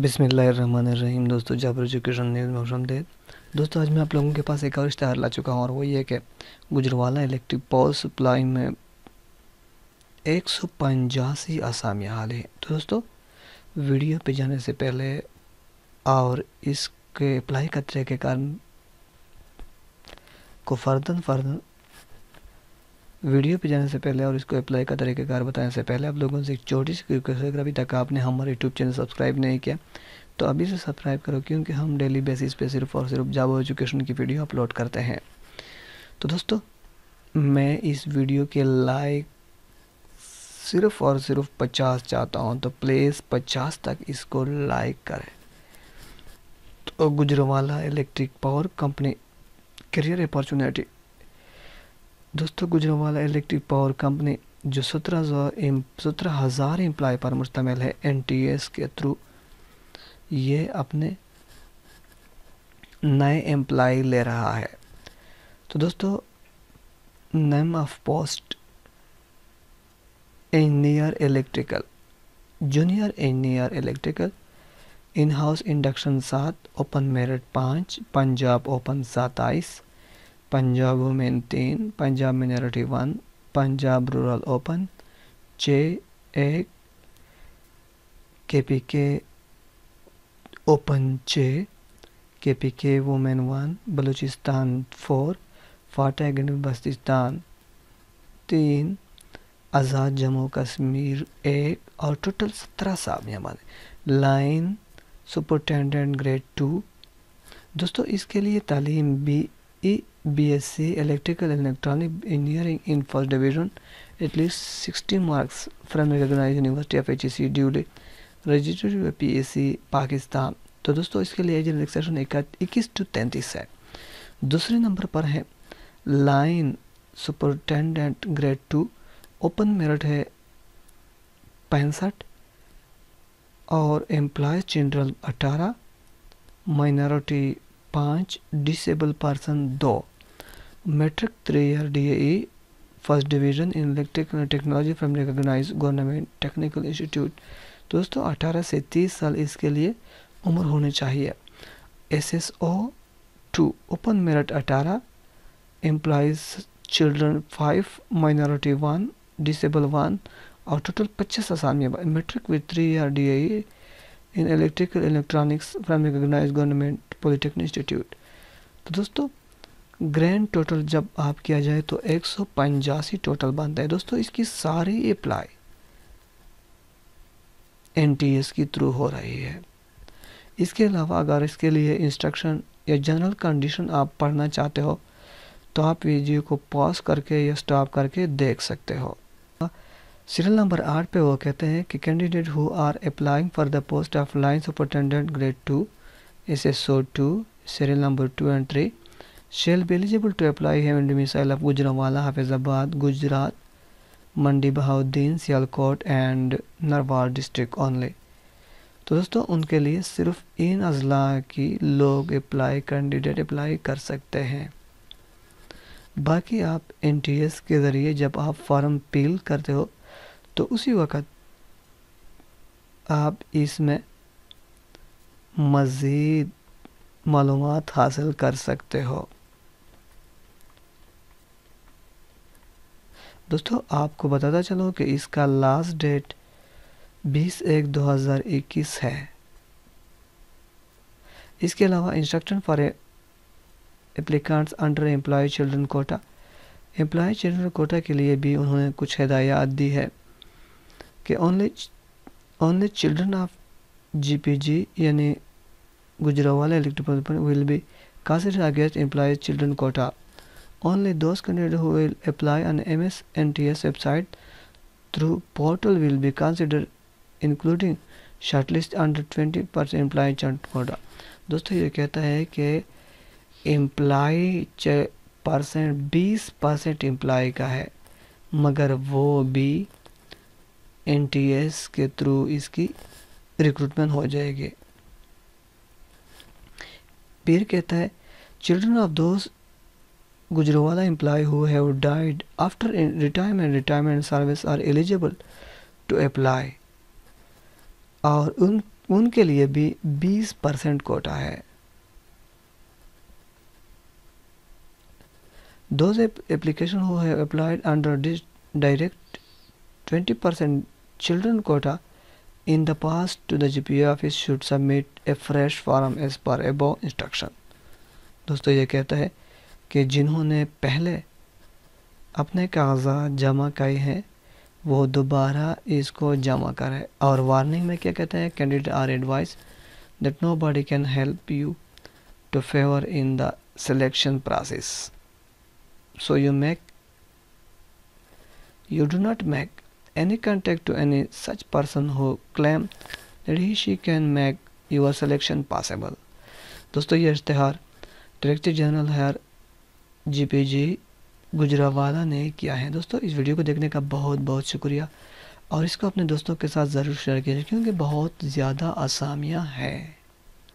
بسم اللہ الرحمن الرحیم۔ دوستو جابر ایجوکیشن نیوز میں خوش آمدید۔ دوستو آج میں آپ لوگوں کے پاس ایک اور اشتہار لا چکا ہوں، اور وہ یہ کہ گجرانوالہ الیکٹرک پاور سپلائی میں 185 اسامیاں حال ہیں۔ تو دوستو ویڈیو پہ جانے سے پہلے اور اس کے اپلائی کا طریقہ کار کو فرداً ویڈیو پہ جانے سے پہلے اور اس کو اپلائی کا طریقہ کار بتانے سے پہلے آپ لوگوں سے ایک چھوٹی سی ریکویسٹ ہے، اگر ابھی تک آپ نے ہمارے یوٹیوب چینل سبسکرائب نہیں کیا تو ابھی سے سبسکرائب کرو، کیونکہ ہم ڈیلی بیسس پہ صرف اور صرف جابر ایجوکیشن کی ویڈیو اپلوڈ کرتے ہیں۔ تو دوستو میں اس ویڈیو کے لائک صرف اور صرف 50 چاہتا ہوں، تو پلیز 50 تک اس کو لائک کریں۔ تو Gujranwala electric power company career opportunity. دوستو گجرانوالہ الیکٹرک پاور کمپنی جو 17,000 امپلائی پر مشتمل ہے، NTS کے تھرو یہ اپنے نئے امپلائی لے رہا ہے۔ تو دوستو name of post engineer electrical, junior engineer electrical, in house induction 7، open merit 5، Punjab open 27، Punjab women 3، Punjab minority 1، Punjab rural open 6، KPK open 6، KPK women 1، Balochistan 4، FATA گنڈ بلوچستان 3، آزاد جموں کشمیر 1، اور ٹوٹل 17 اسامیاں ہمارے لائن سپرنٹینڈنٹ گریڈ 2۔ دوستو اس کے لیے تعلیم BSc electrical and electronic engineering in first division at least 60 marks from recognized university of HEC duly registered PSC Pakistan. تو دوستو اس کے لیے ایج ریلیکسیشن 21 to 33 ہے۔ دوسرے نمبر پر ہے line superintendent grade 2، open merit ہے 65، اور employees general 18، minority 5، disable person 2، matric 3 year DAE first division in electrical technology from recognized government technical institute. دوستو 18 سے 30 سال اس کے لیے عمر ہونے چاہیے۔ SSO 2، open merit 18، employees children 5، minority 1، disable 1، اور ٹوٹل 25 اسامیاں، matric with 3 year DAE in electrical electronics from recognized government polytechnic institute. تو دوستو گرینڈ ٹوٹل جب آپ کیا جائے تو 185 ٹوٹل بنتا ہے۔ دوستو اس کی ساری اپلائی NTS کی تھرو ہو رہی ہے۔ اس کے علاوہ اگر اس کے لیے انسٹرکشن یا جنرل کنڈیشن آپ پڑھنا چاہتے ہو تو آپ ویڈیو کو پاز کر کے یا سٹاپ کر کے دیکھ سکتے ہو۔ سیریل نمبر 8 پہ وہ کہتے ہیں کہ candidate who are applying for the post of line superintendent grade 2 SSO 2 serial number 2 and 3 shall be eligible to apply having domicile of Gujranwala, Hafizabad, Gujarat, Mandi Bahauddin, Sialkot and Narwar district only۔ تو دوستو ان کے لیے صرف ان اضلاع کی لوگ candidate apply کر سکتے ہیں۔ باقی آپ NTS کے ذریعے جب آپ فارم فل کرتے ہو تو اسی وقت آپ اس میں مزید معلومات حاصل کر سکتے ہو۔ دوستو آپ کو بتاتا چلو کہ اس کا لاسٹ ڈیٹ 20/1/2021 ہے۔ اس کے علاوہ instruction for applicants under employee children quota, employee children quota کے لیے بھی انہوں نے کچھ ہدایات دی ہے کہ only children of GPG یعنی Gujranwala electric will be considered against employees children quota. Only those candidates who will apply on MS NTS website through portal will be considered, including shortlist under 20% employee children quota۔ دوستو یہ کہتا ہے کہ employee percent 20% employee کا ہے، مگر وہ بھی NTS کے تھرو اس کی ریکروٹمنٹ ہو جائے گی۔ پھر کہتا ہے children of those Gujranwala employee who have died after retirement service are eligible to apply، اور ان ان کے لیے بھی 20% کوٹا ہے. Those applications who have applied under this direct 20% children quota in the past to the GPA office should submit a fresh form as per above instruction. دوستو یہ کہتا ہے کہ جنہوں نے پہلے اپنے کاغذات جمع کیے ہیں وہ دوبارہ اس کو جمع کرے. اور وارننگ میں کیا کہتے ہیں؟ Candidate are advised that nobody can help you to favor in the selection process. So you do not make any contact to any such person who claim that she can make your selection possible. دوستو یہ اشتہار director general higher جی پی جی گجرانوالہ نے کیا ہے. دوستو اس video کو دیکھنے کا بہت بہت شکریہ، اور اس کو اپنے دوستوں کے ساتھ ضرور شیئر کیجیے کیونکہ بہت زیادہ آسامیاں ہیں.